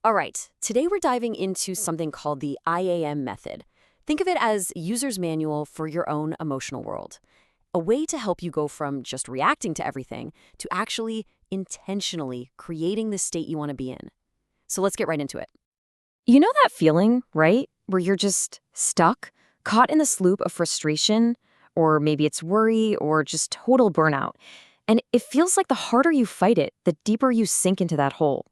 All right, today we're diving into something called the IAM method. Think of it as user's manual for your own emotional world. A way to help you go from just reacting to everything to actually intentionally creating the state you want to be in. So let's get right into it. You know that feeling, right? Where you're just stuck, caught in this loop of frustration, or maybe it's worry or just total burnout. And it feels like the harder you fight it, the deeper you sink into that hole.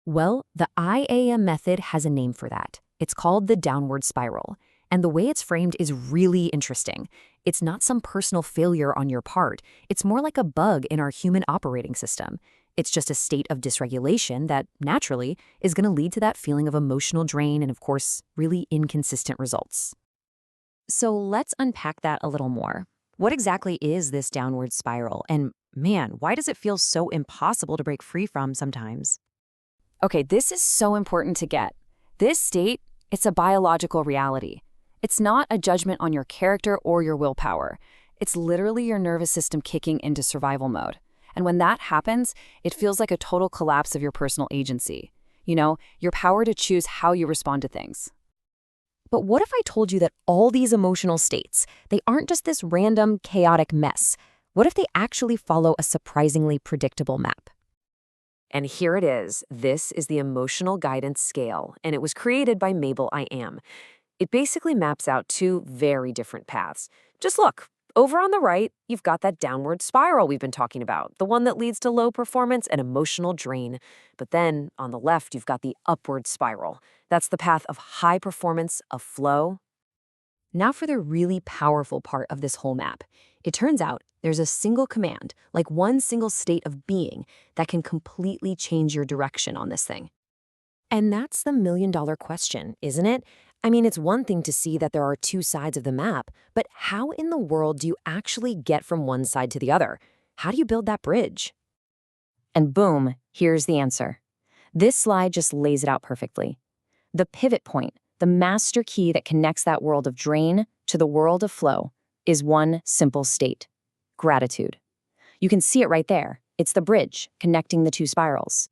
Well, the IAM method has a name for that. It's called the downward spiral. And the way it's framed is really interesting. It's not some personal failure on your part. It's more like a bug in our human operating system. It's just a state of dysregulation that, naturally, is going to lead to that feeling of emotional drain and, of course, really inconsistent results. So let's unpack that a little more. What exactly is this downward spiral? And man, why does it feel so impossible to break free from sometimes? Okay, this is so important to get. This state, it's a biological reality. It's not a judgment on your character or your willpower. It's literally your nervous system kicking into survival mode. And when that happens, it feels like a total collapse of your personal agency. You know, your power to choose how you respond to things. But what if I told you that all these emotional states, they aren't just this random, chaotic mess? What if they actually follow a surprisingly predictable map? And here it is. This is the emotional guidance scale, and it was created by Mabel Iam. It basically maps out two very different paths. Just look, over on the right, you've got that downward spiral we've been talking about, the one that leads to low performance and emotional drain. But then on the left, you've got the upward spiral. That's the path of high performance, of flow. Now for the really powerful part of this whole map. It turns out there's a single command, like one single state of being, that can completely change your direction on this thing. And that's the million-dollar question, isn't it? I mean, it's one thing to see that there are two sides of the map, but how in the world do you actually get from one side to the other? How do you build that bridge? And boom, here's the answer. This slide just lays it out perfectly. The pivot point, the master key that connects that world of drain to the world of flow, is one simple state: gratitude. You can see it right there. It's the bridge connecting the two spirals.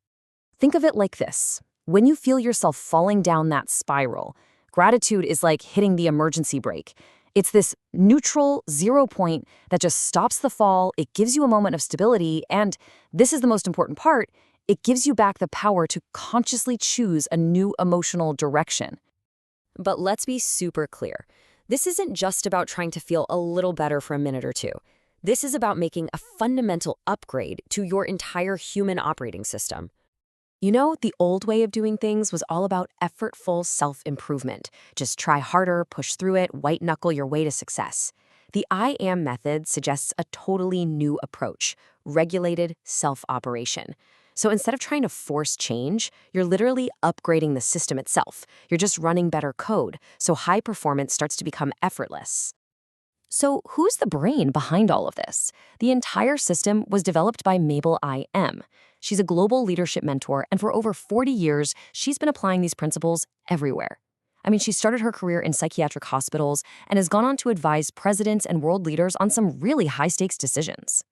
Think of it like this. When you feel yourself falling down that spiral, gratitude is like hitting the emergency brake. It's this neutral, zero point that just stops the fall. It gives you a moment of stability, and this is the most important part, it gives you back the power to consciously choose a new emotional direction. But let's be super clear. This isn't just about trying to feel a little better for a minute or two. This is about making a fundamental upgrade to your entire human operating system. You know, the old way of doing things was all about effortful self-improvement. Just try harder, push through it, white-knuckle your way to success. The I Am method suggests a totally new approach: regulated self-operation. So instead of trying to force change, you're literally upgrading the system itself. You're just running better code, so high performance starts to become effortless. So who's the brain behind all of this? The entire system was developed by Mabel Iam. She's a global leadership mentor, and for over 40 years, she's been applying these principles everywhere. I mean, she started her career in psychiatric hospitals and has gone on to advise presidents and world leaders on some really high-stakes decisions.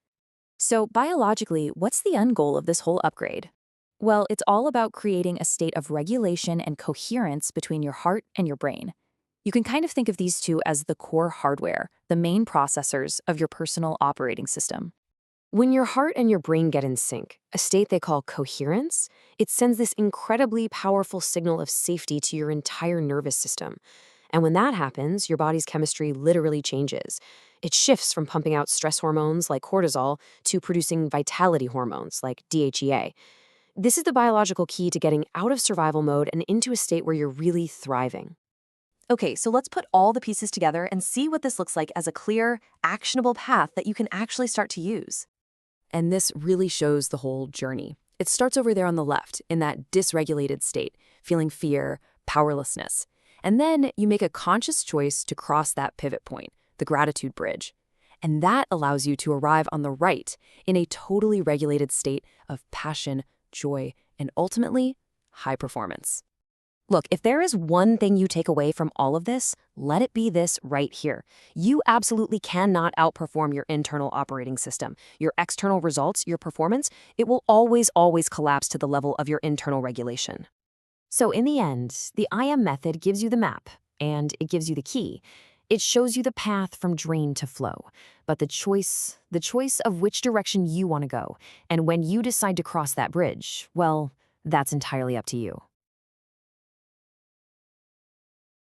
So biologically, what's the end goal of this whole upgrade? Well, it's all about creating a state of regulation and coherence between your heart and your brain. You can kind of think of these two as the core hardware, the main processors of your personal operating system. When your heart and your brain get in sync, a state they call coherence, it sends this incredibly powerful signal of safety to your entire nervous system. And when that happens, your body's chemistry literally changes. It shifts from pumping out stress hormones like cortisol to producing vitality hormones like DHEA. This is the biological key to getting out of survival mode and into a state where you're really thriving. Okay, so let's put all the pieces together and see what this looks like as a clear, actionable path that you can actually start to use. And this really shows the whole journey. It starts over there on the left, in that dysregulated state, feeling fear, powerlessness. And then you make a conscious choice to cross that pivot point, the gratitude bridge. And that allows you to arrive on the right, in a totally regulated state of passion, joy, and ultimately, high performance. Look, if there is one thing you take away from all of this, let it be this right here. You absolutely cannot outperform your internal operating system. Your external results, your performance, it will always collapse to the level of your internal regulation. So in the end, the IM method gives you the map, and it gives you the key. It shows you the path from drain to flow, but the choice of which direction you want to go, and when you decide to cross that bridge, well, that's entirely up to you.